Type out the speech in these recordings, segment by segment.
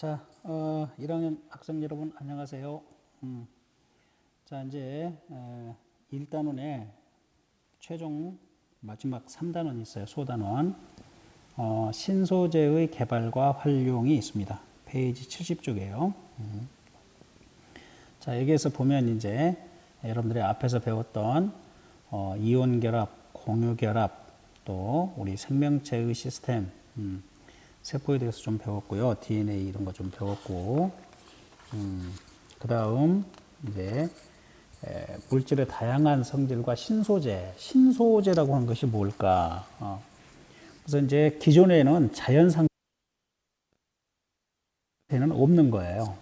자, 1학년 학생 여러분 안녕하세요. 자, 이제 1단원에 최종 마지막 3단원이 있어요. 소단원. 신소재의 개발과 활용이 있습니다. 페이지 70쪽이에요. 자, 여기에서 보면 이제 여러분들이 앞에서 배웠던 이온 결합, 공유 결합, 또 우리 생명체의 시스템, 세포에 대해서 좀 배웠고요. DNA 이런 거 좀 배웠고, 그 다음 이제 물질의 다양한 성질과 신소재라고 하는 것이 뭘까? 그래서 이제 기존에는 자연 상태는 없는 거예요.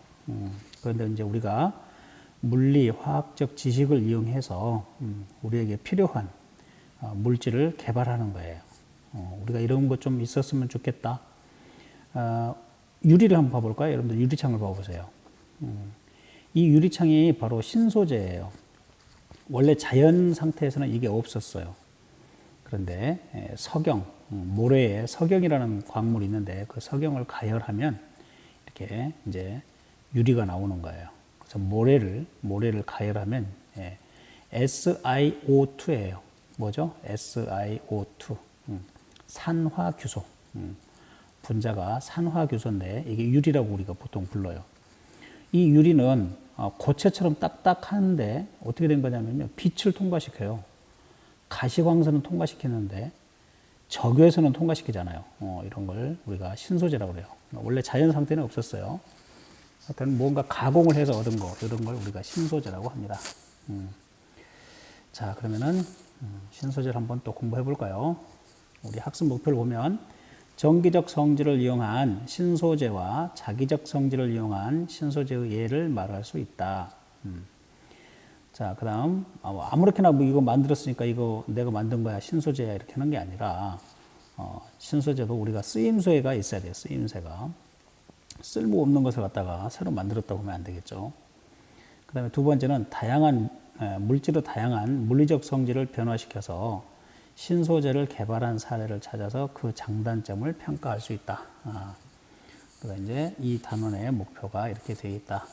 그런데 이제 우리가 물리, 화학적 지식을 이용해서 우리에게 필요한 물질을 개발하는 거예요. 우리가 이런 것 좀 있었으면 좋겠다. 유리를 한번 봐볼까요? 여러분들 유리창을 봐보세요. 이 유리창이 바로 신소재예요. 원래 자연 상태에서는 이게 없었어요. 그런데 석영, 모래에 석영이라는 광물이 있는데 그 석영을 가열하면 이렇게 이제 유리가 나오는 거예요. 그래서 모래를 가열하면 SiO2예요. 뭐죠? SiO2. 산화규소. 분자가 산화규소인데 이게 유리라고 우리가 보통 불러요. 이 유리는 고체처럼 딱딱한데 어떻게 된 거냐면요. 빛을 통과시켜요. 가시광선은 통과시키는데 적외선은 통과시키잖아요. 이런 걸 우리가 신소재라고 그래요. 원래 자연 상태는 없었어요. 하여튼 뭔가 가공을 해서 얻은 거, 이런 걸 우리가 신소재라고 합니다. 자, 그러면은 신소재를 한번 또 공부해 볼까요? 우리 학습 목표를 보면 정기적 성질을 이용한 신소재와 자기적 성질을 이용한 신소재의 예를 말할 수 있다. 자, 그 다음, 아무렇게나 뭐 이거 만들었으니까 이거 내가 만든 거야, 신소재야, 이렇게 하는 게 아니라, 신소재도 우리가 쓰임새가 있어야 돼요, 쓰임새가. 쓸모없는 것을 갖다가 새로 만들었다고 하면 안 되겠죠. 그 다음에 두 번째는 물질의 다양한 물리적 성질을 변화시켜서 신소재를 개발한 사례를 찾아서 그 장단점을 평가할 수 있다. 그래서 이제 이 단원의 목표가 이렇게 되어 있다.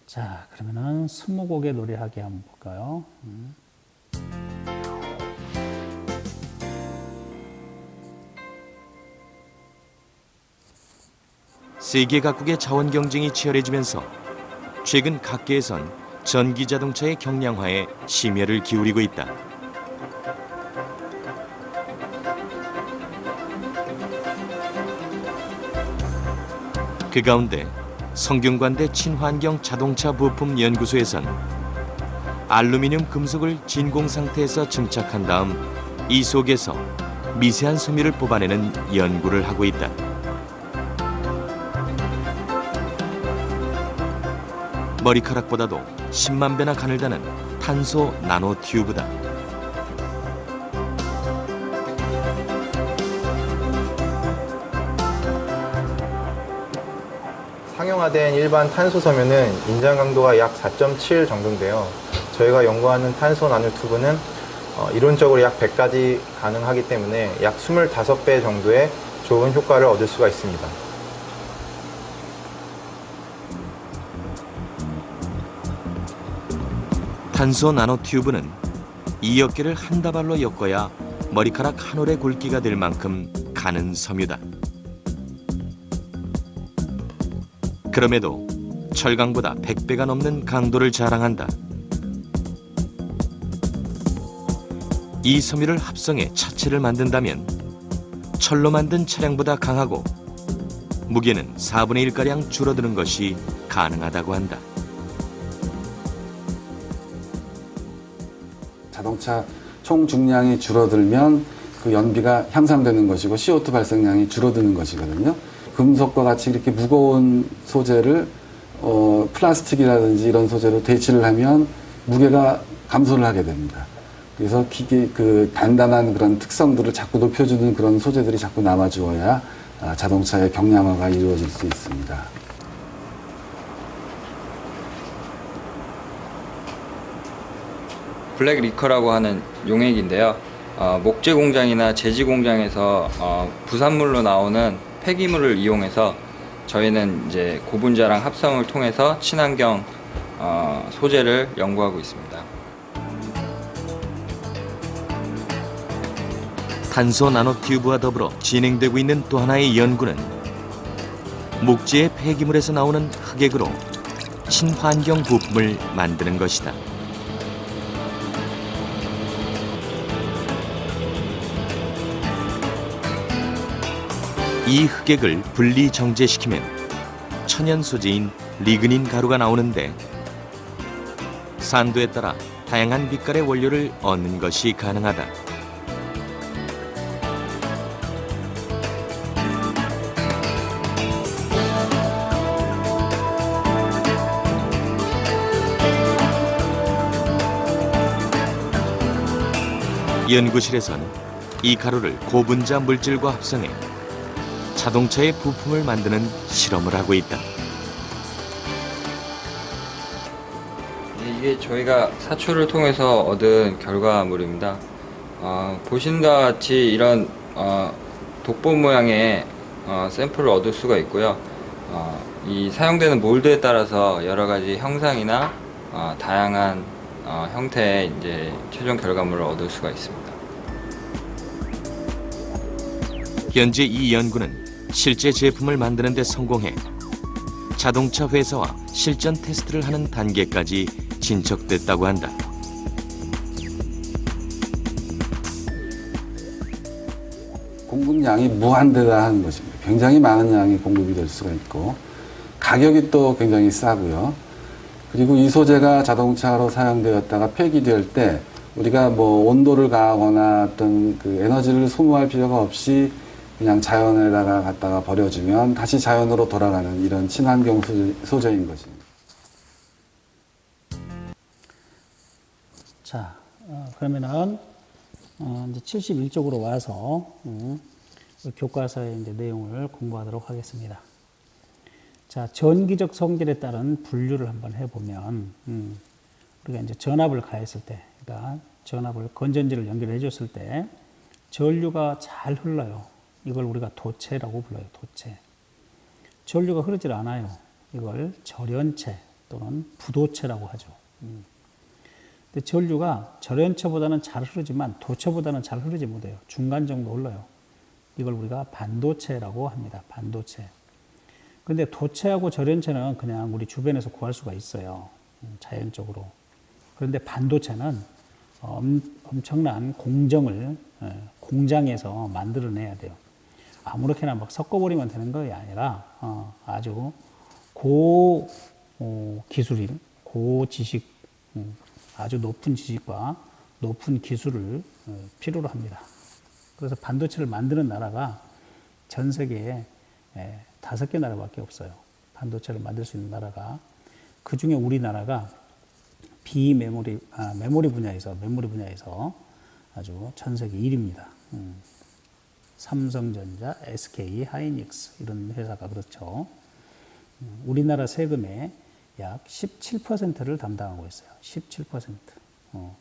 자, 그러면은 스무고개 놀이하기 한번 볼까요? 세계 각국의 자원 경쟁이 치열해지면서 최근 각계에선 전기 자동차의 경량화에 심혈을 기울이고 있다. 그 가운데 성균관대 친환경 자동차 부품 연구소에선 알루미늄 금속을 진공 상태에서 증착한 다음 이 속에서 미세한 섬유를 뽑아내는 연구를 하고 있다. 머리카락보다도 10만 배나 가늘다는 탄소 나노 튜브다. 상용화된 일반 탄소 섬유는 인장 강도가 약 4.7 정도인데요. 저희가 연구하는 탄소 나노 튜브는 이론적으로 약 100까지 가능하기 때문에 약 25배 정도의 좋은 효과를 얻을 수가 있습니다. 탄소 나노 튜브는 이 어깨를 한 다발로 엮어야 머리카락 한 올의 굵기가 될 만큼 가는 섬유다. 그럼에도 철강보다 100배가 넘는 강도를 자랑한다. 이 섬유를 합성해 차체를 만든다면 철로 만든 차량보다 강하고 무게는 4분의 1가량 줄어드는 것이 가능하다고 한다. 자동차 총 중량이 줄어들면 그 연비가 향상되는 것이고 CO2 발생량이 줄어드는 것이거든요. 금속과 같이 이렇게 무거운 소재를 플라스틱이라든지 이런 소재로 대치를 하면 무게가 감소를 하게 됩니다. 그래서 그 단단한 그런 특성들을 자꾸 높여주는 그런 소재들이 자꾸 남아주어야 자동차의 경량화가 이루어질 수 있습니다. 블랙 리커라고 하는 용액인데요. 목재 공장이나 제지 공장에서 부산물로 나오는 폐기물을 이용해서 저희는 이제 고분자랑 합성을 통해서 친환경 소재를 연구하고 있습니다. 탄소 나노튜브와 더불어 진행되고 있는 또 하나의 연구는 목재의 폐기물에서 나오는 흑액으로 친환경 부품을 만드는 것이다. 이 흑액을 분리 정제시키면 천연 소재인 리그닌 가루가 나오는데 산도에 따라 다양한 빛깔의 원료를 얻는 것이 가능하다. 연구실에선 이 가루를 고분자 물질과 합성해 자동차의 부품을 만드는 실험을 하고 있다. 이게 저희가 사출을 통해서 얻은 결과물입니다. 보시는 것 같이 이런 독보 모양의 샘플을 얻을 수가 있고요. 이 사용되는 몰드에 따라서 여러 가지 형상이나 다양한 형태의 이제 최종 결과물을 얻을 수가 있습니다. 현재 이 연구는 실제 제품을 만드는 데 성공해 자동차 회사와 실전 테스트를 하는 단계까지 진척됐다고 한다. 공급량이 무한대다한 것입니다. 굉장히 많은 양이 공급이 될 수가 있고 가격이 또 굉장히 싸고요. 그리고 이 소재가 자동차로 사용되었다가 폐기될 때 우리가 뭐 온도를 가하거나 어떤 그 에너지를 소모할 필요가 없이 그냥 자연에다가 갖다가 버려주면 다시 자연으로 돌아가는 이런 친환경 소재인 것입니다. 자, 그러면은 이제 71쪽으로 와서 교과서의 이제 내용을 공부하도록 하겠습니다. 자, 전기적 성질에 따른 분류를 한번 해보면 우리가 이제 전압을 가했을 때, 그러니까 전압을 건전지를 연결해 줬을 때 전류가 잘 흘러요. 이걸 우리가 도체라고 불러요. 도체. 전류가 흐르질 않아요. 이걸 절연체 또는 부도체라고 하죠. 근데 전류가 절연체보다는 잘 흐르지만 도체보다는 잘 흐르지 못해요. 중간 정도 흘러요. 이걸 우리가 반도체라고 합니다. 반도체. 근데 도체하고 절연체는 그냥 우리 주변에서 구할 수가 있어요. 자연적으로. 그런데 반도체는 엄청난 공정을 공장에서 만들어내야 돼요. 아무렇게나 막 섞어버리면 되는 것이 아니라 아주 고 기술인, 고 지식, 아주 높은 지식과 높은 기술을 필요로 합니다. 그래서 반도체를 만드는 나라가 전 세계에 5개 나라밖에 없어요. 반도체를 만들 수 있는 나라가. 그 중에 우리나라가 메모리 분야에서 아주 전 세계 1위입니다. 삼성전자, SK, 하이닉스 이런 회사가 그렇죠. 우리나라 세금의 약 17%를 담당하고 있어요. 17%.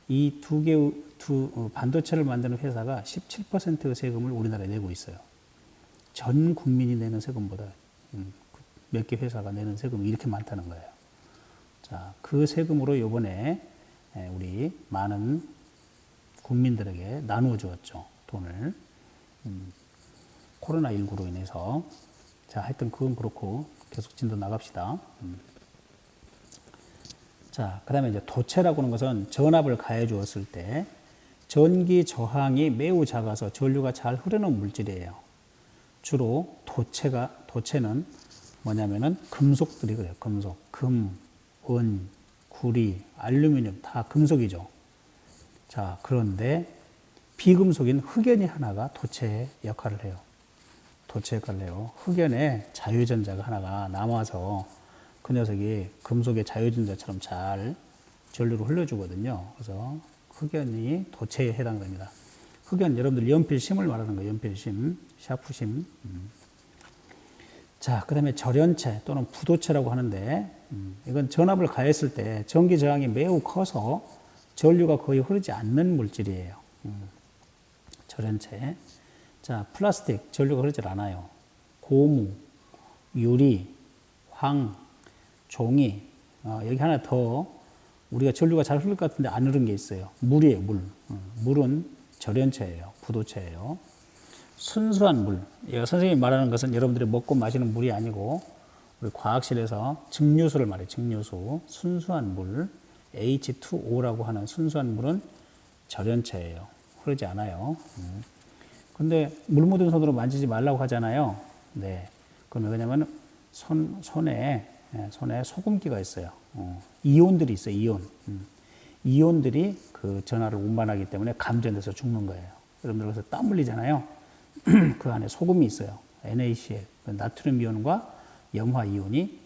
이 두 반도체를 만드는 회사가 17%의 세금을 우리나라에 내고 있어요. 전 국민이 내는 세금보다 몇 개 회사가 내는 세금이 이렇게 많다는 거예요. 자, 그 세금으로 이번에 우리 많은 국민들에게 나누어 주었죠. 돈을. 코로나19로 인해서. 자, 하여튼 그건 그렇고 계속 진도 나갑시다. 자, 그 다음에 이제 도체라고 하는 것은 전압을 가해 주었을 때 전기 저항이 매우 작아서 전류가 잘 흐르는 물질이에요. 주로 도체는 뭐냐면은 금속들이 그래요. 금속. 금, 은, 구리, 알루미늄 다 금속이죠. 자, 그런데 비금속인 흑연이 하나가 도체의 역할을 해요. 도체 역할을 해요. 흑연에 자유전자가 하나가 남아서 그 녀석이 금속의 자유전자처럼 잘 전류를 흘려주거든요. 그래서 흑연이 도체에 해당됩니다. 흑연, 여러분들 연필심을 말하는 거예요. 연필심, 샤프심. 자, 그 다음에 절연체 또는 부도체라고 하는데 이건 전압을 가했을 때 전기 저항이 매우 커서 전류가 거의 흐르지 않는 물질이에요. 절연체. 자, 플라스틱, 전류가 흐르질 않아요. 고무, 유리, 황, 종이, 여기 하나 더 우리가 전류가 잘 흐를 것 같은데 안 흐른 게 있어요. 물이에요, 물. 물은 절연체예요. 부도체예요. 순수한 물. 이거 선생님이 말하는 것은 여러분들이 먹고 마시는 물이 아니고 우리 과학실에서 증류수를 말해요. 증류수. 순수한 물. H2O라고 하는 순수한 물은 절연체예요. 흐르지 않아요. 근데 물 묻은 손으로 만지지 말라고 하잖아요. 네. 그럼 왜냐면 손에 소금기가 있어요. 이온들이 있어요. 이온. 이온들이 그 전하를 운반하기 때문에 감전돼서 죽는 거예요. 여러분들 그래서 땀 흘리잖아요. 그 안에 소금이 있어요. NaCl, 나트륨 이온과 염화 이온이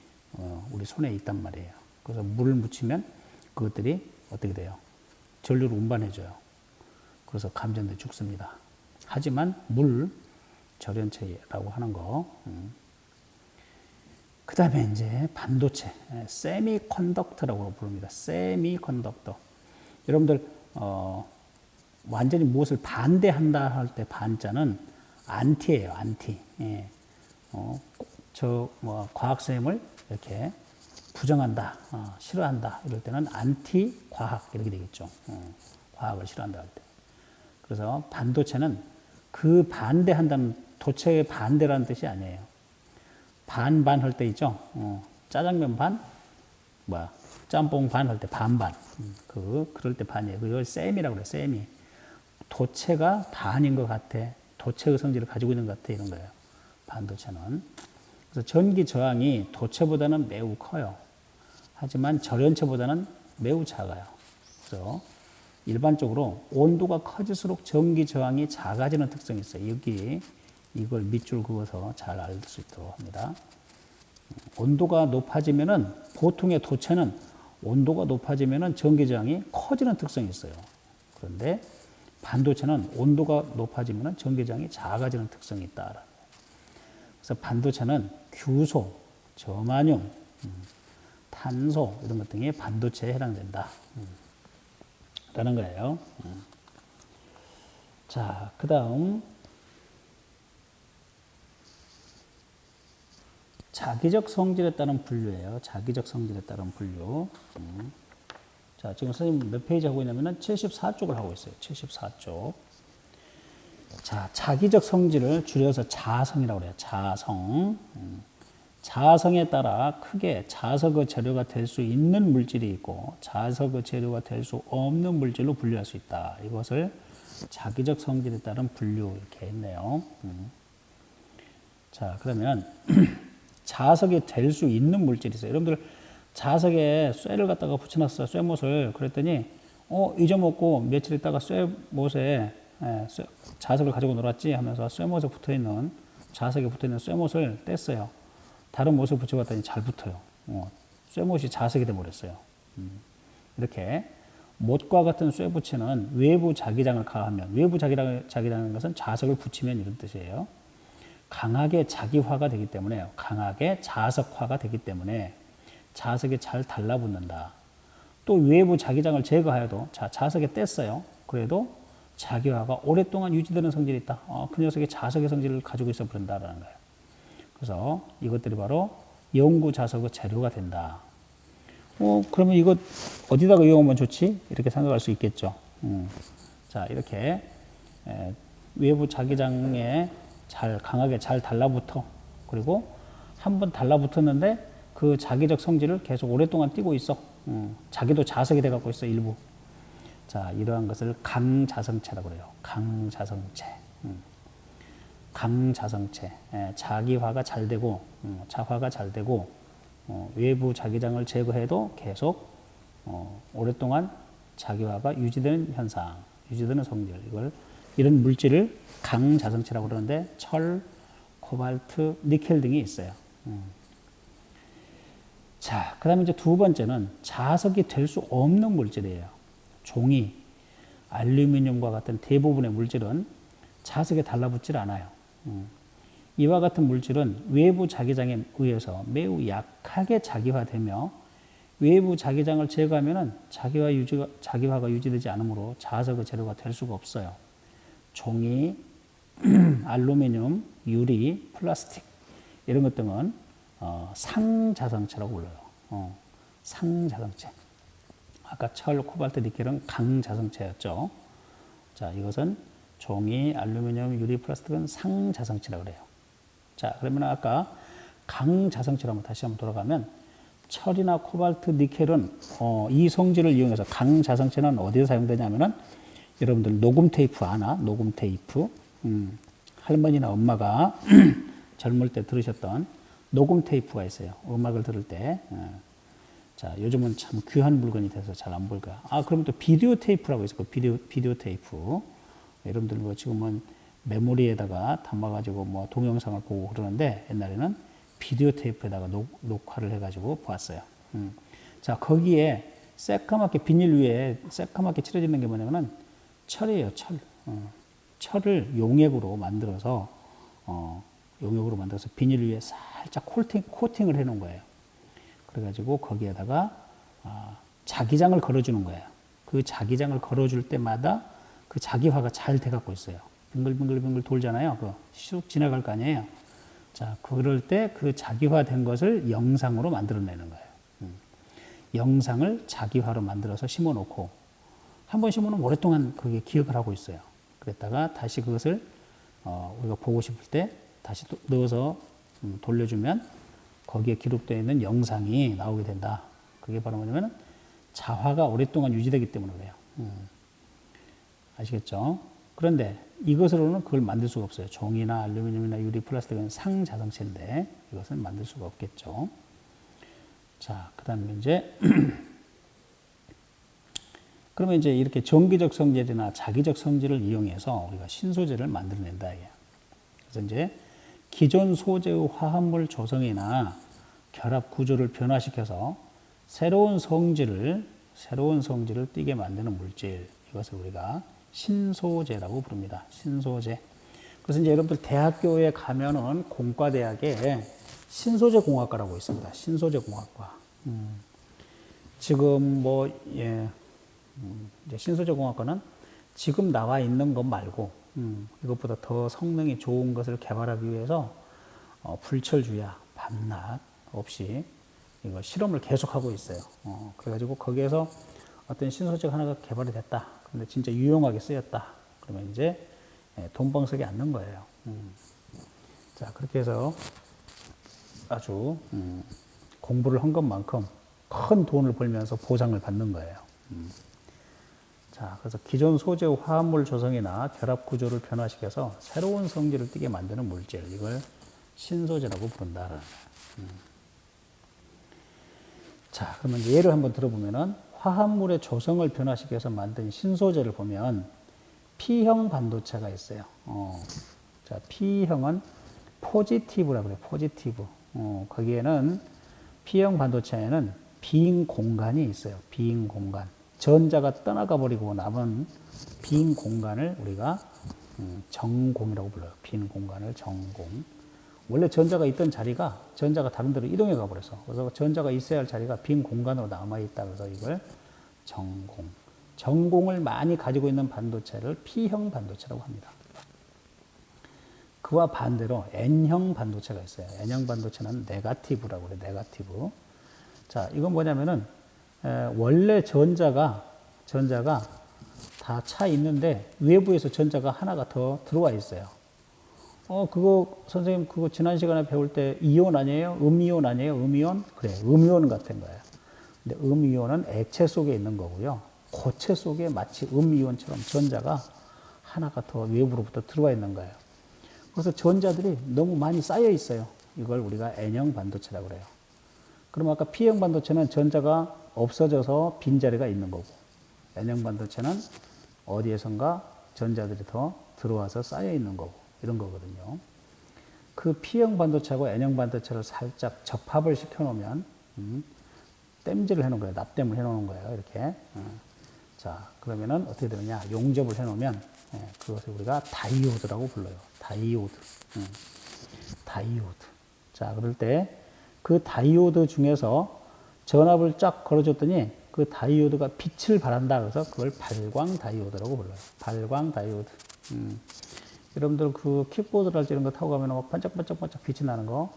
우리 손에 있단 말이에요. 그래서 물을 묻히면 그것들이 어떻게 돼요? 전류를 운반해줘요. 그래서 감전돼 죽습니다. 하지만 물 절연체라고 하는 거. 그 다음에 이제 반도체, 세미컨덕터라고 부릅니다. 세미컨덕터. 여러분들 완전히 무엇을 반대한다 할 때 반자는 안티예요. 안티. 예. 과학 쌤을 이렇게 부정한다, 싫어한다 이럴 때는 안티 과학 이렇게 되겠죠. 과학을 싫어한다 할 때. 그래서 반도체는 그 반대한다는 도체의 반대라는 뜻이 아니에요. 반반 할 때 있죠. 짜장면 반, 짬뽕 반 할 때 반반. 그럴 때 반이에요. 그걸 셈이라고 그래요. 셈이. 도체가 반인 것 같아. 도체의 성질을 가지고 있는 것 같아. 이런 거예요. 반도체는. 그래서 전기 저항이 도체보다는 매우 커요. 하지만 절연체보다는 매우 작아요. 그래서 일반적으로 온도가 커질수록 전기 저항이 작아지는 특성이 있어요. 여기 이걸 밑줄 그어서 잘 알 수 있도록 합니다. 온도가 높아지면은 보통의 도체는 온도가 높아지면은 전기 저항이 커지는 특성이 있어요. 그런데 반도체는 온도가 높아지면은 전기 저항이 작아지는 특성이 있다. 그래서 반도체는 규소, 저마뇽, 탄소 이런 것 등이 반도체에 해당된다. 라는 거예요. 자, 그 다음 자기적 성질에 따른 분류예요. 자기적 성질에 따른 분류. 자, 지금 선생님 몇 페이지 하고 있냐면은 74쪽을 하고 있어요. 74쪽. 자, 자기적 성질을 줄여서 자성이라고 그래요. 자성. 자성에 따라 크게 자석의 재료가 될 수 있는 물질이 있고 자석의 재료가 될 수 없는 물질로 분류할 수 있다. 이것을 자기적 성질에 따른 분류 이렇게 했네요. 자, 그러면 자석이 될 수 있는 물질이 있어요. 여러분들 자석에 쇠를 갖다가 붙여놨어요. 쇠못을. 그랬더니 잊어먹고 며칠 있다가 쇠못에 자석을 가지고 놀았지 하면서 쇠못에 붙어있는 자석에 붙어있는 쇠못을 뗐어요. 다른 못을 붙여봤더니 잘 붙어요. 쇠못이 자석이 돼버렸어요. 이렇게 못과 같은 쇠붙이는 외부 자기장을 가하면, 외부 자기장이라는 것은 자석을 붙이면 이런 뜻이에요. 강하게 자기화가 되기 때문에, 강하게 자석화가 되기 때문에 자석이 잘 달라붙는다. 또 외부 자기장을 제거하여도 자석에 뗐어요. 그래도 자기화가 오랫동안 유지되는 성질이 있다. 그 녀석이 자석의 성질을 가지고 있어 버린다라는 거예요. 그래서 이것들이 바로 영구 자석의 재료가 된다. 그러면 이거 어디다가 이용하면 좋지? 이렇게 생각할 수 있겠죠. 자, 이렇게 외부 자기장에 강하게 잘 달라붙어. 그리고 한번 달라붙었는데 그 자기적 성질을 계속 오랫동안 띠고 있어. 자기도 자석이 돼 갖고 있어, 일부. 자, 이러한 것을 강자성체라고 그래요. 강자성체. 강자성체. 자기화가 잘 되고, 자화가 잘 되고, 외부 자기장을 제거해도 계속 오랫동안 자기화가 유지되는 현상, 유지되는 성질, 이런 물질을 강자성체라고 그러는데 철, 코발트, 니켈 등이 있어요. 자, 그 다음에 이제 두 번째는 자석이 될 수 없는 물질이에요. 종이, 알루미늄과 같은 대부분의 물질은 자석에 달라붙질 않아요. 이와 같은 물질은 외부 자기장에 의해서 매우 약하게 자기화되며 외부 자기장을 제거하면 자기화가 유지되지 않으므로 자석의 재료가 될 수가 없어요. 종이, 알루미늄, 유리, 플라스틱 이런 것들은 상자성체라고 불러요. 상자성체. 아까 철, 코발트, 니켈은 강자성체였죠. 자, 이것은 종이, 알루미늄, 유리, 플라스틱은 상자성체라고 그래요. 자, 그러면 아까 강자성체로 다시 한번 돌아가면 철이나 코발트, 니켈은 이 성질을 이용해서 강자성체는 어디에 사용되냐면은 여러분들 녹음 테이프 아나? 녹음 테이프. 할머니나 엄마가 젊을 때 들으셨던 녹음 테이프가 있어요. 음악을 들을 때. 자, 요즘은 참 귀한 물건이 돼서 잘 안 보일 거야. 아, 그럼 또 비디오 테이프라고 있어요. 그 비디오 테이프. 여러분들 뭐 지금은 메모리에다가 담아가지고 뭐 동영상을 보고 그러는데 옛날에는 비디오 테이프에다가 녹화를 해가지고 보았어요. 자, 거기에 새까맣게 비닐 위에 새까맣게 칠해지는 게 뭐냐면은 철이에요, 철. 철을 용액으로 만들어서 비닐 위에 살짝 코팅을 해 놓은 거예요. 그래가지고 거기에다가 자기장을 걸어주는 거예요. 그 자기장을 걸어줄 때마다 그 자기화가 잘 돼갖고 있어요. 빙글빙글 돌잖아요. 그 슉 지나갈 거 아니에요. 자, 그럴 때 그 자기화된 것을 영상으로 만들어내는 거예요. 영상을 자기화로 만들어서 심어놓고 한 번 심어놓으면 오랫동안 그게 기억을 하고 있어요. 그랬다가 다시 그것을 우리가 보고 싶을 때 다시 넣어서 돌려주면 거기에 기록되어 있는 영상이 나오게 된다. 그게 바로 뭐냐면 자화가 오랫동안 유지되기 때문에 그래요. 아시겠죠? 그런데 이것으로는 그걸 만들 수가 없어요. 종이나 알루미늄이나 유리, 플라스틱은 상자성체인데 이것은 만들 수가 없겠죠. 자, 그 다음에 이제 그러면 이제 이렇게 정기적 성질이나 자기적 성질을 이용해서 우리가 신소재를 만들어낸다. 그래서 이제 기존 소재의 화합물 조성이나 결합 구조를 변화시켜서 새로운 성질을 띠게 만드는 물질, 이것을 우리가 신소재라고 부릅니다. 신소재. 그래서 이제 여러분들 대학교에 가면은 공과대학에 신소재공학과라고 있습니다. 신소재공학과. 지금 뭐 이제 신소재공학과는 지금 나와 있는 것 말고 이것보다 더 성능이 좋은 것을 개발하기 위해서 불철주야 밤낮 없이 이거 실험을 계속하고 있어요. 그래가지고 거기에서 어떤 신소재가 하나가 개발이 됐다. 근데 진짜 유용하게 쓰였다. 그러면 이제 돈방석에 앉는 거예요. 자, 그렇게 해서 아주 공부를 한 것만큼 큰 돈을 벌면서 보상을 받는 거예요. 자, 그래서 기존 소재의 화합물 조성이나 결합 구조를 변화시켜서 새로운 성질을 띠게 만드는 물질, 이걸 신소재라고 부른다. 자, 그러면 예를 한번 들어보면은 화합물의 조성을 변화시켜서 만든 신소재를 보면 P형 반도체가 있어요. 자, P형은 포지티브라고 그래요. 포지티브. 거기에는 P형 반도체에는 빈 공간이 있어요. 빈 공간. 전자가 떠나가 버리고 남은 빈 공간을 우리가 정공이라고 불러요. 빈 공간을 정공. 원래 전자가 있던 자리가 전자가 다른 데로 이동해 가버려서 그래서 전자가 있어야 할 자리가 빈 공간으로 남아있다. 그래서 이걸 정공. 정공을 많이 가지고 있는 반도체를 P형 반도체라고 합니다. 그와 반대로 N형 반도체가 있어요. N형 반도체는 네거티브라고 그래요. 네거티브. 자, 이건 뭐냐면은 원래 전자가 다 차 있는데 외부에서 전자가 하나가 더 들어와 있어요. 그거 선생님 그거 지난 시간에 배울 때 이온 아니에요? 음이온 아니에요? 음이온? 그래, 음이온 같은 거예요. 근데 음이온은 액체 속에 있는 거고요. 고체 속에 마치 음이온처럼 전자가 하나가 더 외부로부터 들어와 있는 거예요. 그래서 전자들이 너무 많이 쌓여 있어요. 이걸 우리가 N형 반도체라고 그래요. 그럼 아까 P형 반도체는 전자가 없어져서 빈자리가 있는 거고, N형 반도체는 어디에선가 전자들이 더 들어와서 쌓여 있는 거고, 이런 거거든요. 그 P형 반도체하고 N형 반도체를 살짝 접합을 시켜놓으면, 땜질을 해놓은 거예요. 납땜을 해놓은 거예요. 이렇게. 자, 그러면은 어떻게 되느냐. 용접을 해놓으면, 그것을 우리가 다이오드라고 불러요. 다이오드. 다이오드. 자, 그럴 때 그 다이오드 중에서 전압을 쫙 걸어줬더니 그 다이오드가 빛을 발한다. 그래서 그걸 발광 다이오드라고 불러요. 발광 다이오드. 여러분들 그 킥보드를 할 때 이런 거 타고 가면 막 반짝반짝반짝 빛이 나는 거,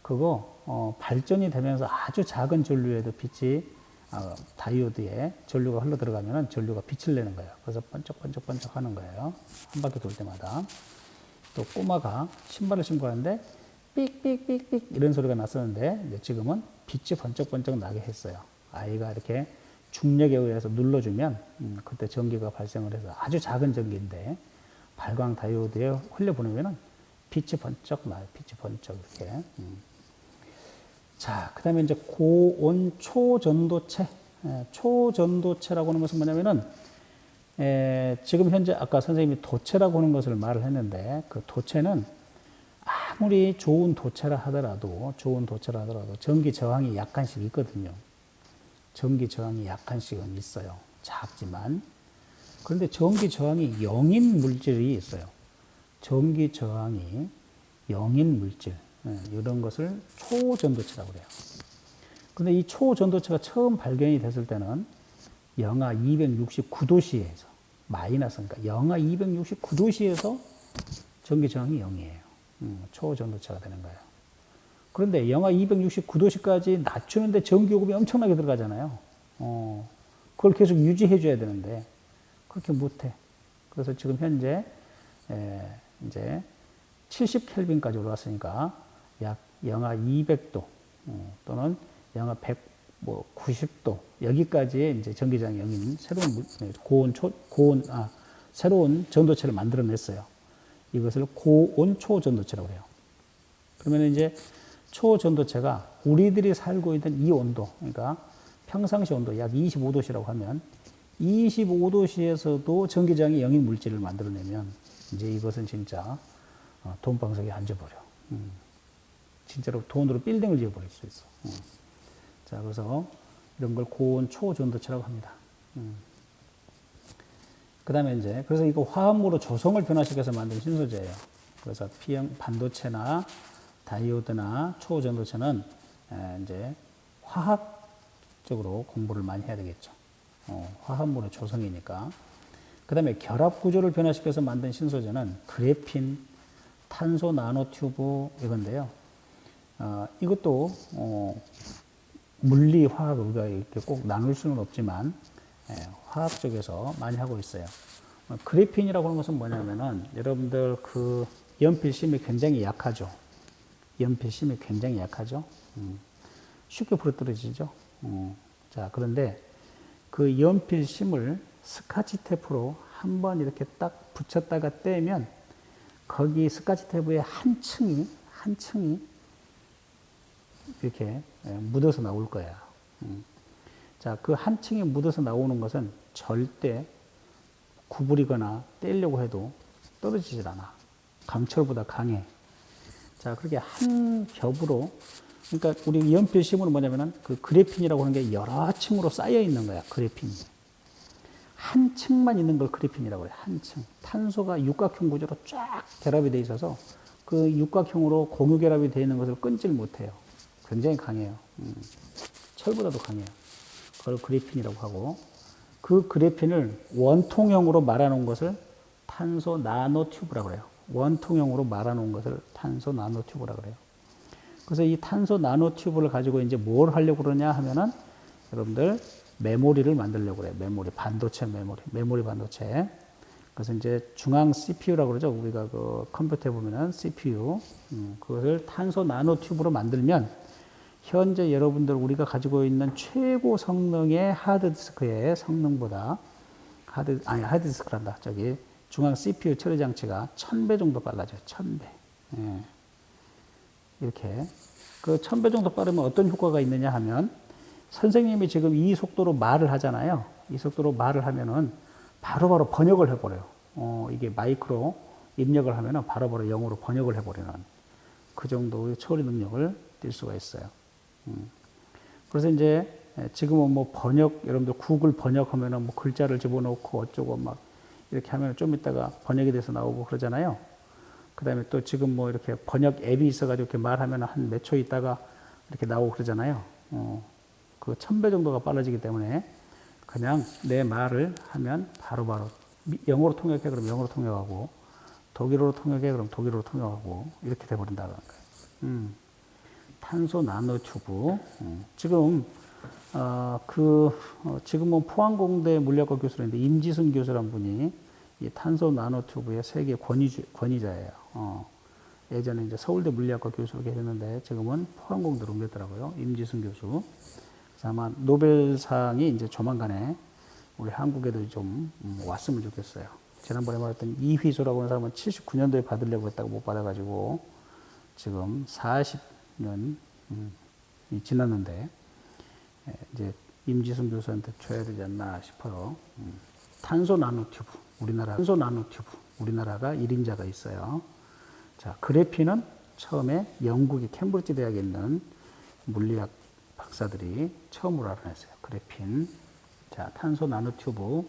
그거 발전이 되면서 아주 작은 전류에도 빛이 다이오드에 전류가 흘러 들어가면은 전류가 빛을 내는 거예요. 그래서 번쩍번쩍번쩍 하는 거예요. 한 바퀴 돌 때마다. 또 꼬마가 신발을 신고 하는데 삑삑삑삑 이런 소리가 났었는데 이제 지금은 빛이 번쩍번쩍 나게 했어요. 아이가 이렇게 중력에 의해서 눌러주면 그때 전기가 발생을 해서 아주 작은 전기인데 발광 다이오드에 흘려보내면은 빛이 번쩍 나요. 빛이 번쩍 이렇게. 자, 그 다음에 이제 고온 초전도체. 초전도체라고 하는 것은 뭐냐면은, 지금 현재 아까 선생님이 도체라고 하는 것을 말을 했는데, 그 도체는 아무리 좋은 도체라 하더라도 전기 저항이 약간씩 있거든요. 전기 저항이 약간씩은 있어요. 작지만. 그런데 전기 저항이 0인 물질이 있어요. 전기 저항이 0인 물질. 이런 것을 초전도체라고 그래요. 근데 이 초전도체가 처음 발견이 됐을 때는 영하 269도씨에서 마이너스니까 영하 269도씨에서 전기 저항이 0이에요. 초전도체가 되는 거예요. 그런데 영하 269도씨까지 낮추는데 전기요금이 엄청나게 들어가잖아요. 그걸 계속 유지해 줘야 되는데 그렇게 못해. 그래서 지금 현재 이제 70켈빈까지 올라왔으니까 약 영하 200도 또는 영하 190도 여기까지의 이제 전기장이 영인 새로운 새로운 전도체를 만들어냈어요. 이것을 고온 초전도체라고 해요. 그러면 이제 초전도체가 우리들이 살고 있는 이 온도, 그러니까 평상시 온도 약 25도씨라고 하면 25도씨에서도 전기장이 영인 물질을 만들어내면 이제 이것은 진짜 돈방석에 앉아버려. 진짜로 돈으로 빌딩을 지어버릴 수 있어. 자, 그래서 이런 걸 고온 초전도체라고 합니다. 그 다음에 이제, 그래서 이거 화합물로 조성을 변화시켜서 만든 신소재예요. 그래서 P형 반도체나 다이오드나 초전도체는 이제 화학적으로 공부를 많이 해야 되겠죠. 화합물의 조성이니까. 그 다음에 결합 구조를 변화시켜서 만든 신소재는 그래핀, 탄소 나노튜브 이건데요. 이것도 물리, 화학 우리가 이렇게 꼭 나눌 수는 없지만 화학 쪽에서 많이 하고 있어요. 그래핀이라고 하는 것은 뭐냐면은 여러분들 그 연필심이 굉장히 약하죠. 연필심이 굉장히 약하죠. 쉽게 부러뜨려지죠. 자, 그런데 그 연필심을 스카치 테이프로 한번 이렇게 딱 붙였다가 떼면 거기 스카치 테이프의 한 층이 이렇게 묻어서 나올 거야. 자, 그 한 층이 묻어서 나오는 것은 절대 구부리거나 떼려고 해도 떨어지질 않아. 강철보다 강해. 자, 그렇게 한 겹으로, 그러니까 우리 연필심은 뭐냐면은 그 그래핀이라고 하는 게 여러 층으로 쌓여 있는 거야, 그래핀이. 한 층만 있는 걸 그래핀이라고 해요, 한 층. 탄소가 육각형 구조로 쫙 결합이 돼 있어서 그 육각형으로 공유 결합이 되어 있는 것을 끊질 못해요. 굉장히 강해요. 철보다도 강해요. 그걸 그래핀이라고 하고, 그 그래핀을 원통형으로 말아놓은 것을 탄소 나노튜브라고 그래요. 원통형으로 말아놓은 것을 탄소 나노튜브라고 그래요. 그래서 이 탄소 나노튜브를 가지고 이제 뭘 하려고 그러냐 하면은 여러분들 메모리를 만들려고 그래요. 메모리, 반도체 메모리 반도체. 그래서 이제 중앙 CPU라고 그러죠. 우리가 그 컴퓨터에 보면은 CPU. 그것을 탄소 나노튜브로 만들면 현재 여러분들 우리가 가지고 있는 최고 성능의 하드디스크의 성능보다 하드디스크란다. 저기 중앙 CPU 처리 장치가 1000배 정도 빨라져요. 1000배. 예. 이렇게. 그 1000배 정도 빠르면 어떤 효과가 있느냐 하면 선생님이 지금 이 속도로 말을 하잖아요. 이 속도로 말을 하면은 바로바로 번역을 해버려요. 이게 마이크로 입력을 하면은 바로바로 영어로 번역을 해버리는 그 정도의 처리 능력을 띌 수가 있어요. 그래서 이제 지금은 뭐 번역, 여러분들 구글 번역하면은 뭐 글자를 집어넣고 어쩌고 막 이렇게 하면 좀 이따가 번역이 돼서 나오고 그러잖아요. 그 다음에 또 지금 뭐 이렇게 번역 앱이 있어가지고 이렇게 말하면 한 몇 초 있다가 이렇게 나오고 그러잖아요. 그 1000배 정도가 빨라지기 때문에 그냥 내 말을 하면 바로바로 영어로 통역해 그러면 영어로 통역하고 독일어로 통역해 그럼 독일어로 통역하고 이렇게 돼버린다는 거예요. 탄소 나노 튜브. 지금 지금은 포항공대 물리학과 교수인데 임지승 교수란 분이 이 탄소 나노 튜브의 세계 권위자예요. 예전에 이제 서울대 물리학과 교수로 계셨는데 지금은 포항공대로 옮겼더라고요. 임지승 교수. 그래서 아마 노벨상이 이제 조만간에 우리 한국에도 좀 왔으면 좋겠어요. 지난번에 말했던 이휘소라고 하는 사람은 79년도에 받으려고 했다고 못 받아가지고 지금 40년이 지났는데 이제 임지승 교수한테 줘야 되지 않나 싶어요. 탄소 나노 튜브. 우리나라가 1인자가 있어요. 자, 그래핀은 처음에 영국의 캠브리지 대학에 있는 물리학 박사들이 처음으로 알아냈어요. 그래핀. 자, 탄소 나노 튜브.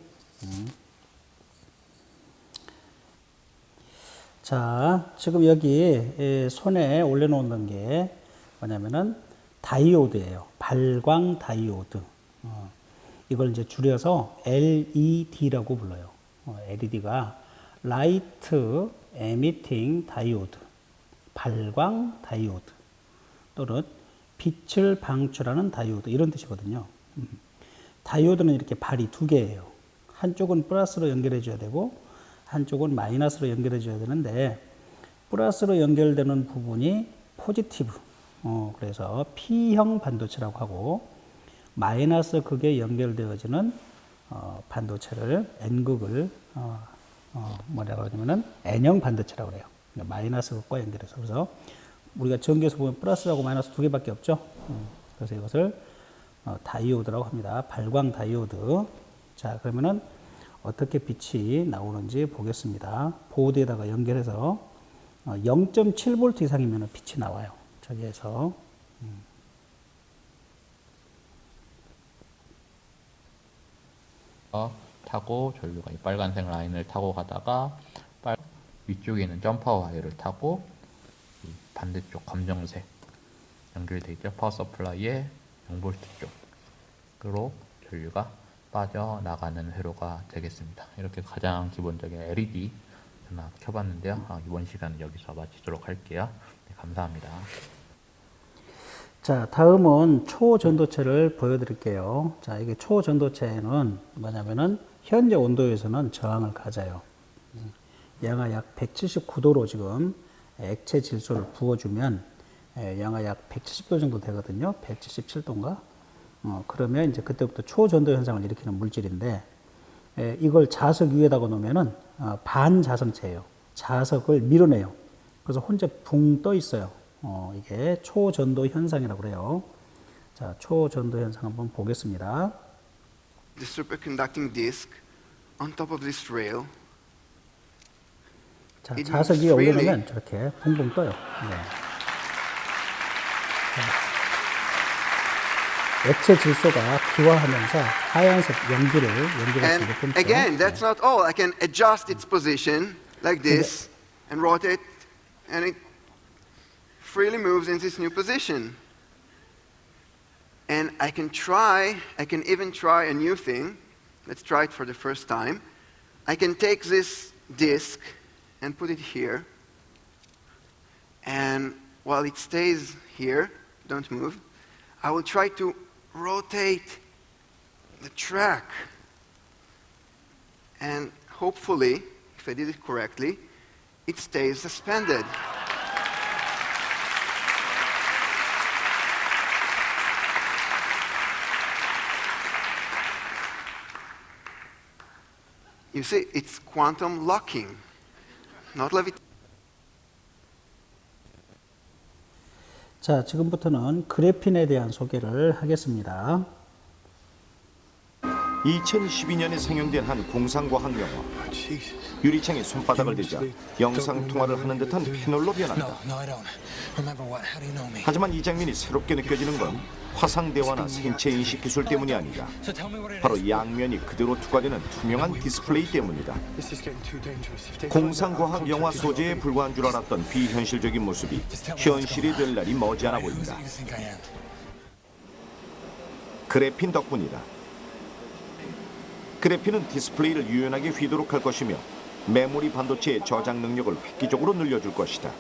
자, 지금 여기 손에 올려놓는 게 뭐냐면은 다이오드예요. 발광 다이오드. 이걸 이제 줄여서 LED라고 불러요. LED가 라이트 에미팅 다이오드, 발광 다이오드 또는 빛을 방출하는 다이오드 이런 뜻이거든요. 다이오드는 이렇게 발이 두 개예요. 한쪽은 플러스로 연결해 줘야 되고 한쪽은 마이너스로 연결해 줘야 되는데 플러스로 연결되는 부분이 포지티브. 그래서 P형 반도체라고 하고 마이너스 극에 연결되어지는 반도체를 N극을 뭐라고 하냐면은 N형 반도체라고 그래요. 마이너스 극과 연결해서. 그래서 우리가 전기에서 보면 플러스하고 마이너스 두 개밖에 없죠. 그래서 이것을 다이오드라고 합니다. 발광 다이오드. 자, 그러면은 어떻게 빛이 나오는지 보겠습니다. 보드에다가 연결해서 0.7V 이상이면 빛이 나와요. 저기에서. 타고 전류가 이 빨간색 라인을 타고 가다가 위쪽에 있는 점퍼 와이어를 타고 이 반대쪽 검정색 연결돼 있죠. 파워 서플라이의 0V 쪽으로 전류가 빠져나가는 회로가 되겠습니다. 이렇게 가장 기본적인 LED 전압 켜봤는데요. 이번 시간은 여기서 마치도록 할게요. 네, 감사합니다. 자, 다음은 초전도체를 보여드릴게요. 자, 이게 초전도체는 뭐냐면은 현재 온도에서는 저항을 가져요. 영하 약 179도로 지금 액체 질소를 부어주면 영하 약 170도 정도 되거든요. 177도인가? 그러면 이제 그때부터 초전도 현상을 일으키는 물질인데 이걸 자석 위에다가 놓으면은 반자성체예요. 자석을 밀어내요. 그래서 혼자 붕 떠 있어요. 이게 초전도 현상이라고 그래요. 자, 초전도 현상 한번 보겠습니다. The superconducting disk on top of this rail. 자, It 자석 위에 moves freely. 올려놓으면 저렇게 붕붕 떠요. 네. 액체 질소가 기화하면서 하얀색 연기를 And 뿜죠. again, that's not all. I can adjust its position like this and rotate, and it freely moves in this new position. And I can even try a new thing. Let's try it for the first time. I can take this disk and put it here. And while it stays here, don't move, I will try to rotate the track. And hopefully, if I did it correctly, it stays suspended. You see, it's quantum locking, not levitation. 자, 지금부터는 그래핀에 대한 소개를 하겠습니다. 2012년에 상영된 한 공상과학 영화. 유리창에 손바닥을 대자 영상 통화를 하는 듯한 패널로 변한다. 하지만 이 장면이 새롭게 느껴지는 건 화상 대화나 생체 인식 기술 때문이 아니라 바로 양면이 그대로 투과되는 투명한 디스플레이 때문이다. 공상과학 영화 소재에 불과한 줄 알았던 비현실적인 모습이 현실이 될 날이 머지않아 보인다. 그래핀 덕분이다. 그래핀은 디스플레이를 유연하게 휘도록 할 것이며 메모리 반도체의 저장 능력을 획기적으로 늘려줄 것이다.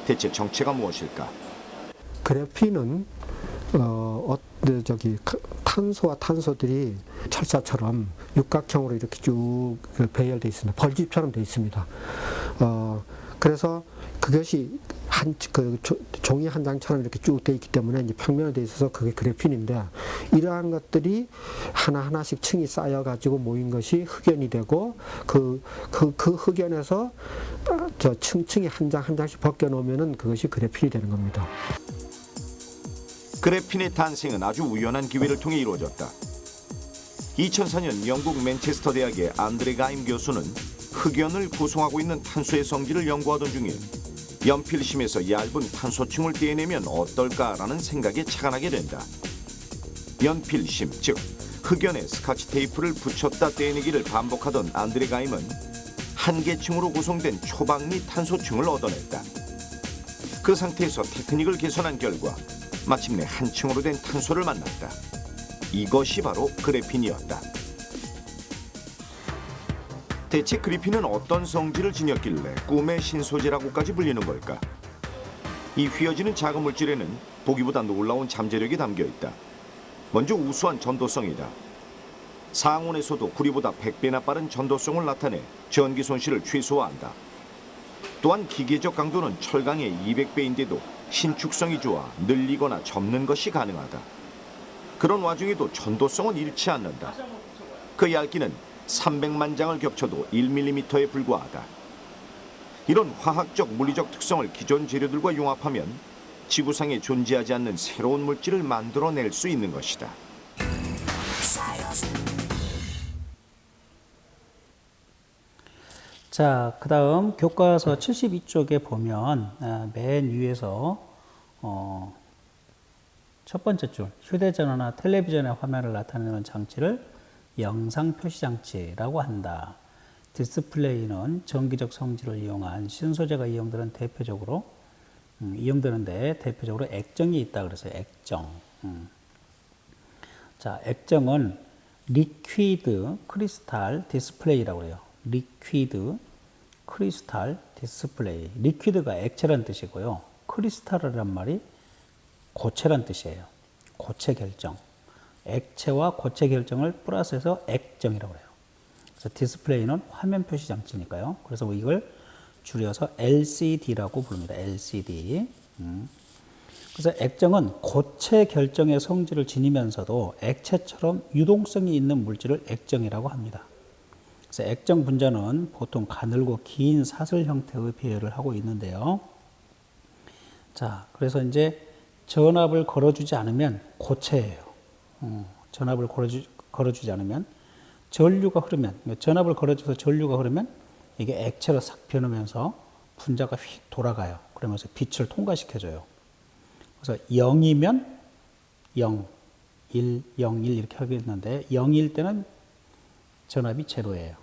대체 정체가 무엇일까? 그래핀은 탄소와 탄소들이 철사처럼 육각형으로 이렇게 쭉 배열되어 있습니다. 벌집처럼 되어 있습니다. 그래서 그것이 종이 한 장처럼 이렇게 쭉 되어 있기 때문에 이제 평면에 되어 있어서 그게 그래핀인데, 이러한 것들이 하나하나씩 층이 쌓여가지고 모인 것이 흑연이 되고, 그 흑연에서 저 층층이 한 장 한 장씩 벗겨놓으면은 그것이 그래핀이 되는 겁니다. 그래핀의 탄생은 아주 우연한 기회를 통해 이루어졌다. 2004년 영국 맨체스터 대학의 안드레 가임 교수는 흑연을 구성하고 있는 탄소의 성질을 연구하던 중에 연필심에서 얇은 탄소층을 떼내면 어떨까라는 생각에 착안하게 된다. 연필심, 즉 흑연에 스카치 테이프를 붙였다 떼내기를 반복하던 안드레 가임은 한 개 층으로 구성된 초박리 탄소층을 얻어냈다. 그 상태에서 테크닉을 개선한 결과 마침내 한 층으로 된 탄소를 만났다. 이것이 바로 그래핀이었다. 대체 그래핀은 어떤 성질을 지녔길래 꿈의 신소재라고까지 불리는 걸까? 이 휘어지는 작은 물질에는 보기보다 놀라운 잠재력이 담겨 있다. 먼저 우수한 전도성이다. 상온에서도 구리보다 100배나 빠른 전도성을 나타내 전기 손실을 최소화한다. 또한 기계적 강도는 철강의 200배인데도 신축성이 좋아 늘리거나 접는 것이 가능하다. 그런 와중에도 전도성은 잃지 않는다. 그 얇기는 300만 장을 겹쳐도 1mm에 불과하다. 이런 화학적, 물리적 특성을 기존 재료들과 융합하면 지구상에 존재하지 않는 새로운 물질을 만들어낼 수 있는 것이다. 자, 그 다음 교과서 72쪽에 보면 맨 위에서 첫 번째 줄, 휴대전화나 텔레비전의 화면을 나타내는 장치를 영상 표시 장치라고 한다. 디스플레이는 전기적 성질을 이용한 신소재가 이용되는데 대표적으로 액정이 있다 그래서 액정. 자, 액정은 리퀴드 크리스탈 디스플레이라고 해요. 리퀴드 크리스탈 디스플레이. 리퀴드가 액체란 뜻이고요. 크리스탈이란 말이 고체란 뜻이에요. 고체 결정. 액체와 고체 결정을 플러스해서 액정이라고 해요. 그래서 디스플레이는 화면 표시 장치니까요. 그래서 이걸 줄여서 LCD라고 부릅니다. LCD. 그래서 액정은 고체 결정의 성질을 지니면서도 액체처럼 유동성이 있는 물질을 액정이라고 합니다. 그래서 액정 분자는 보통 가늘고 긴 사슬 형태의 배열을 하고 있는데요. 자, 그래서 이제 전압을 걸어주지 않으면 고체예요. 전압을 걸어주지 않으면 전류가 흐르면, 전압을 걸어줘서 전류가 흐르면 이게 액체로 싹 변하면서 분자가 휙 돌아가요. 그러면서 빛을 통과시켜줘요. 그래서 0이면 0, 1, 0, 1 이렇게 하겠는데 0일 때는 전압이 제로예요.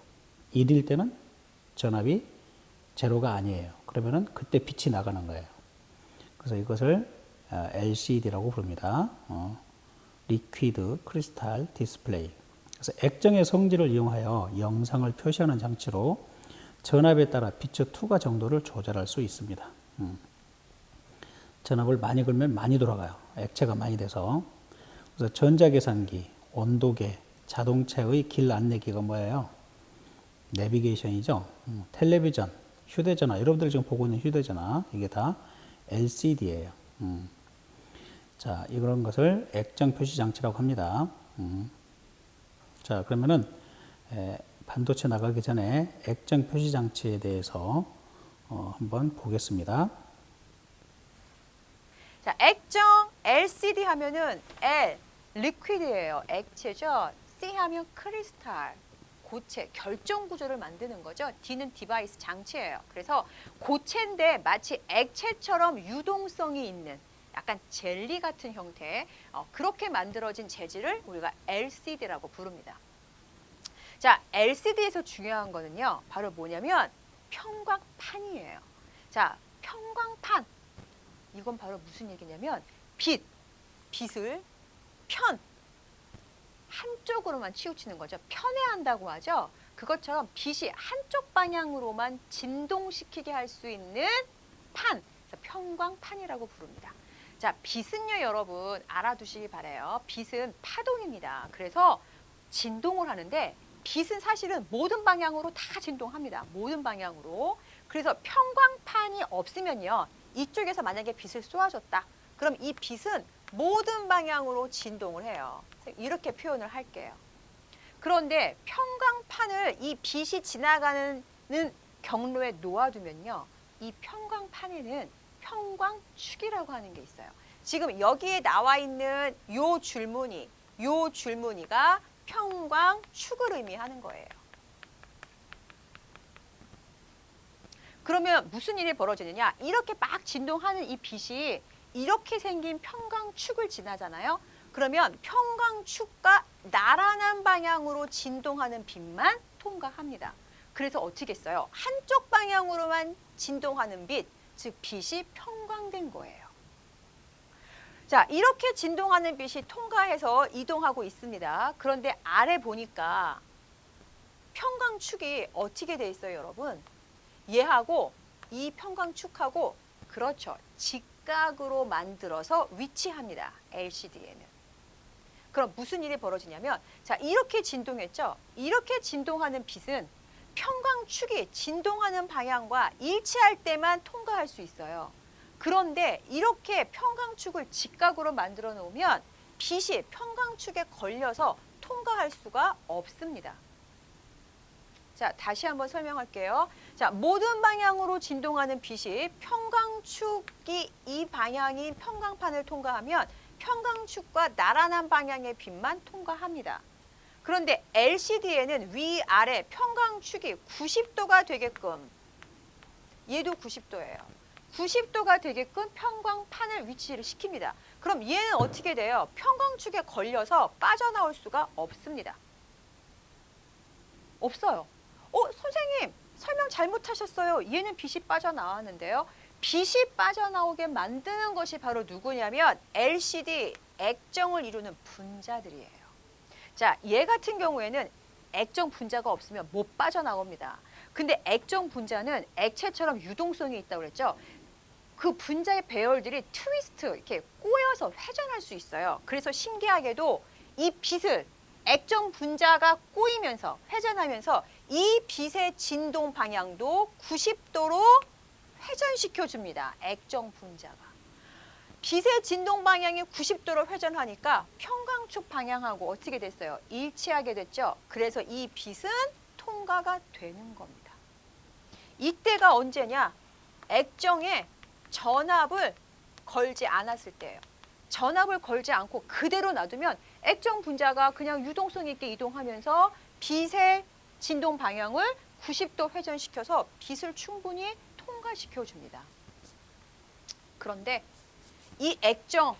1일 때는 전압이 제로가 아니에요. 그러면은 그때 빛이 나가는 거예요. 그래서 이것을 LCD라고 부릅니다. 리퀴드 크리스탈 디스플레이. 그래서 액정의 성질을 이용하여 영상을 표시하는 장치로 전압에 따라 빛의 투과 정도를 조절할 수 있습니다. 전압을 많이 걸면 많이 돌아가요. 액체가 많이 돼서. 그래서 전자계산기, 온도계, 자동차의 길 안내기가 뭐예요? 내비게이션이죠. 텔레비전, 휴대전화, 여러분들 지금 보고 있는 휴대전화, 이게 다 LCD예요. 자, 이런 것을 액정 표시 장치라고 합니다. 자, 그러면은 반도체 나가기 전에 액정 표시 장치에 대해서 한번 보겠습니다. 자, 액정 LCD 하면은 L 리퀴드예요. 액체죠. C 하면 크리스탈. 고체, 결정 구조를 만드는 거죠. D는 디바이스 장치예요. 그래서 고체인데 마치 액체처럼 유동성이 있는 약간 젤리 같은 형태, 그렇게 만들어진 재질을 우리가 LCD라고 부릅니다. 자, LCD에서 중요한 거는요, 바로 뭐냐면 평광판이에요. 자, 평광판. 이건 바로 무슨 얘기냐면 빛을 한쪽으로만 치우치는 거죠. 편애한다고 하죠. 그것처럼 빛이 한쪽 방향으로만 진동시키게 할 수 있는 판, 그래서 편광판이라고 부릅니다. 자, 빛은요 여러분 알아두시기 바라요. 빛은 파동입니다. 그래서 진동을 하는데 빛은 사실은 모든 방향으로 다 진동합니다. 모든 방향으로. 그래서 편광판이 없으면요, 이쪽에서 만약에 빛을 쏘아줬다. 그럼 이 빛은 모든 방향으로 진동을 해요. 이렇게 표현을 할게요. 그런데 편광판을 이 빛이 지나가는 경로에 놓아두면요, 이 편광판에는 편광축이라고 하는 게 있어요. 지금 여기에 나와 있는 요 줄무늬가 편광축을 의미하는 거예요. 그러면 무슨 일이 벌어지느냐? 이렇게 막 진동하는 이 빛이 이렇게 생긴 편광축을 지나잖아요. 그러면 편광축과 나란한 방향으로 진동하는 빛만 통과합니다. 그래서 어떻게 했어요? 한쪽 방향으로만 진동하는 빛, 즉 빛이 편광된 거예요. 자, 이렇게 진동하는 빛이 통과해서 이동하고 있습니다. 그런데 아래 보니까 편광축이 어떻게 돼 있어요, 여러분? 얘하고 이 편광축하고, 그렇죠, 직각으로 만들어서 위치합니다. LCD에는. 그럼 무슨 일이 벌어지냐면, 자, 이렇게 진동했죠? 이렇게 진동하는 빛은 편광축이 진동하는 방향과 일치할 때만 통과할 수 있어요. 그런데 이렇게 편광축을 직각으로 만들어 놓으면 빛이 편광축에 걸려서 통과할 수가 없습니다. 자, 다시 한번 설명할게요. 자, 모든 방향으로 진동하는 빛이 편광축이 이 방향인 편광판을 통과하면 편광축과 나란한 방향의 빛만 통과합니다. 그런데 LCD에는 위아래 편광축이 90도가 되게끔, 얘도 90도예요. 90도가 되게끔 편광판을 위치를 시킵니다. 그럼 얘는 어떻게 돼요? 편광축에 걸려서 빠져나올 수가 없습니다. 없어요. 선생님 설명 잘못하셨어요. 얘는 빛이 빠져나왔는데요. 빛이 빠져나오게 만드는 것이 바로 누구냐면 LCD 액정을 이루는 분자들이에요. 자, 얘 같은 경우에는 액정 분자가 없으면 못 빠져나옵니다. 근데 액정 분자는 액체처럼 유동성이 있다고 그랬죠. 그 분자의 배열들이 트위스트, 이렇게 꼬여서 회전할 수 있어요. 그래서 신기하게도 이 빛을 액정 분자가 꼬이면서 회전하면서 이 빛의 진동 방향도 90도로 회전시켜 줍니다. 액정 분자가. 빛의 진동 방향이 90도로 회전하니까 편광축 방향하고 어떻게 됐어요? 일치하게 됐죠. 그래서 이 빛은 통과가 되는 겁니다. 이때가 언제냐? 액정에 전압을 걸지 않았을 때예요. 전압을 걸지 않고 그대로 놔두면 액정 분자가 그냥 유동성 있게 이동하면서 빛의 진동 방향을 90도 회전시켜서 빛을 충분히 통과시켜 줍니다. 그런데 이 액정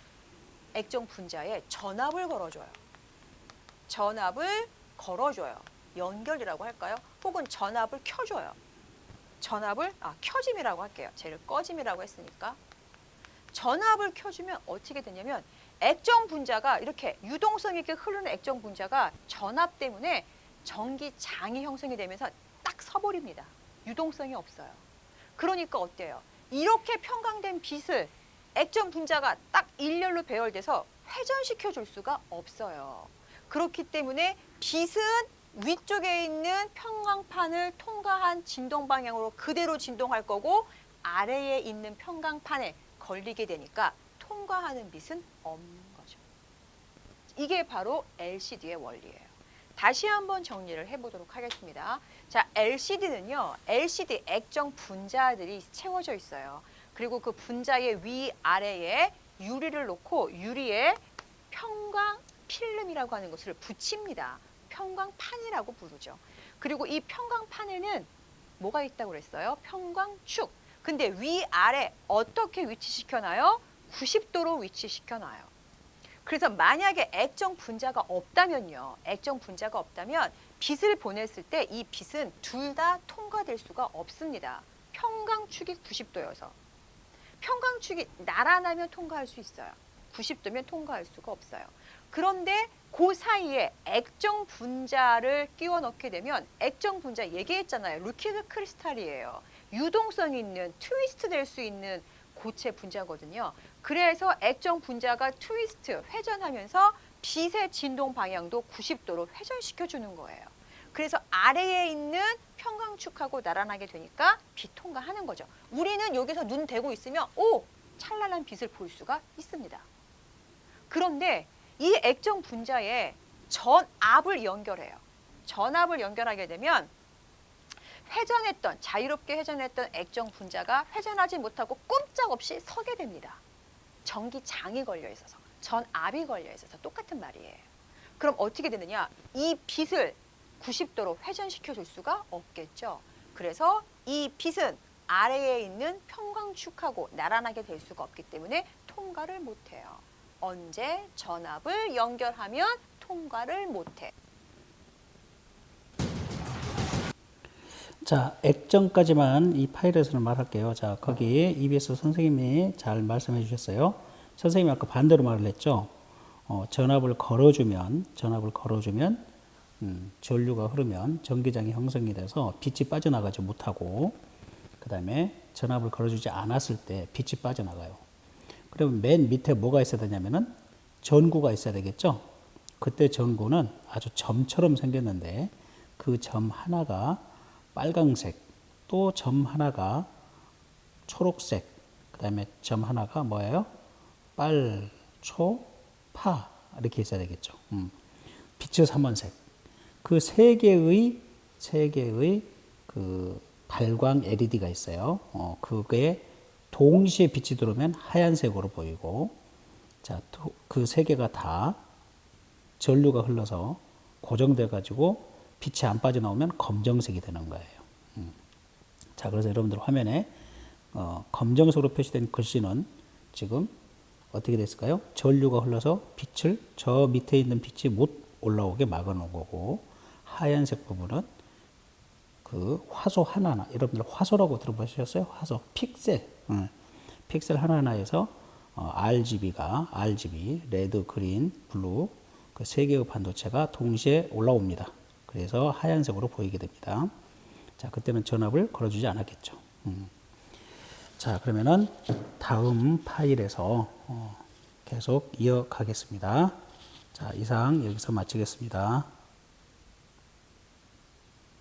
분자에 전압을 걸어줘요. 전압을 걸어줘요. 연결이라고 할까요? 혹은 전압을 켜줘요. 켜짐이라고 할게요. 쟤를 꺼짐이라고 했으니까. 전압을 켜주면 어떻게 되냐면 액정 분자가 이렇게 유동성 있게 흐르는 액정 분자가 전압 때문에 전기장이 형성이 되면서 딱 서버립니다. 유동성이 없어요. 그러니까 어때요? 이렇게 편광된 빛을 액정 분자가 딱 일렬로 배열돼서 회전시켜 줄 수가 없어요. 그렇기 때문에 빛은 위쪽에 있는 편광판을 통과한 진동 방향으로 그대로 진동할 거고, 아래에 있는 편광판에 걸리게 되니까 통과하는 빛은 없는 거죠. 이게 바로 LCD의 원리예요. 다시 한번 정리를 해보도록 하겠습니다. 자, LCD는요, LCD 액정 분자들이 채워져 있어요. 그리고 그 분자의 위아래에 유리를 놓고 유리에 편광 필름이라고 하는 것을 붙입니다. 편광판이라고 부르죠. 그리고 이 편광판에는 뭐가 있다고 그랬어요? 편광축. 근데 위아래 어떻게 위치시켜놔요? 90도로 위치시켜놔요. 그래서 만약에 액정 분자가 없다면요. 액정 분자가 없다면 빛을 보냈을 때 이 빛은 둘 다 통과될 수가 없습니다. 편광축이 90도여서. 편광축이 나란하면 통과할 수 있어요. 90도면 통과할 수가 없어요. 그런데 그 사이에 액정 분자를 끼워 넣게 되면 액정 분자 얘기했잖아요. 리퀴드 크리스탈이에요. 유동성 있는 트위스트 될 수 있는 고체 분자거든요. 그래서 액정 분자가 트위스트, 회전하면서 빛의 진동 방향도 90도로 회전시켜 주는 거예요. 그래서 아래에 있는 평광축하고 나란하게 되니까 빛 통과하는 거죠. 우리는 여기서 눈 대고 있으면 찬란한 빛을 볼 수가 있습니다. 그런데 이 액정 분자에 전압을 연결해요. 전압을 연결하게 되면 자유롭게 회전했던 액정 분자가 회전하지 못하고 꼼짝없이 서게 됩니다. 전기장이 걸려 있어서, 전압이 걸려 있어서 똑같은 말이에요. 그럼 어떻게 되느냐? 이 빛을 90도로 회전시켜 줄 수가 없겠죠. 그래서 이 빛은 아래에 있는 평광축하고 나란하게 될 수가 없기 때문에 통과를 못해요. 언제 전압을 연결하면 통과를 못해. 자, 액정까지만 이 파일에서는 말할게요. 자, 거기 EBS 선생님이 잘 말씀해 주셨어요. 선생님이 아까 반대로 말을 했죠. 전압을 걸어주면 전류가 흐르면 전기장이 형성이 돼서 빛이 빠져나가지 못하고, 그 다음에 전압을 걸어주지 않았을 때 빛이 빠져나가요. 그러면 맨 밑에 뭐가 있어야 되냐면은 전구가 있어야 되겠죠. 그때 전구는 아주 점처럼 생겼는데 그 점 하나가 빨강색, 또 점 하나가 초록색, 그 다음에 점 하나가 뭐예요? 빨, 초, 파 이렇게 있어야 되겠죠. 빛의 삼원색. 그 세 개의 그 발광 LED가 있어요. 그게 동시에 빛이 들어오면 하얀색으로 보이고, 자, 그 세 개가 다 전류가 흘러서 고정돼 가지고 빛이 안 빠져나오면 검정색이 되는 거예요. 자, 그래서 여러분들 화면에 검정색으로 표시된 글씨는 지금 어떻게 됐을까요? 전류가 흘러서 빛을 저 밑에 있는 빛이 못 올라오게 막아 놓은 거고, 하얀색 부분은 그 화소 하나하나, 여러분들 화소라고 들어보셨어요? 화소, 픽셀. 픽셀 하나하나에서 RGB, 레드, 그린, 블루, 그 세 개의 반도체가 동시에 올라옵니다. 그래서 하얀색으로 보이게 됩니다. 자, 그때는 전압을 걸어주지 않았겠죠. 자, 그러면은 다음 파일에서 계속 이어가겠습니다. 자, 이상 여기서 마치겠습니다.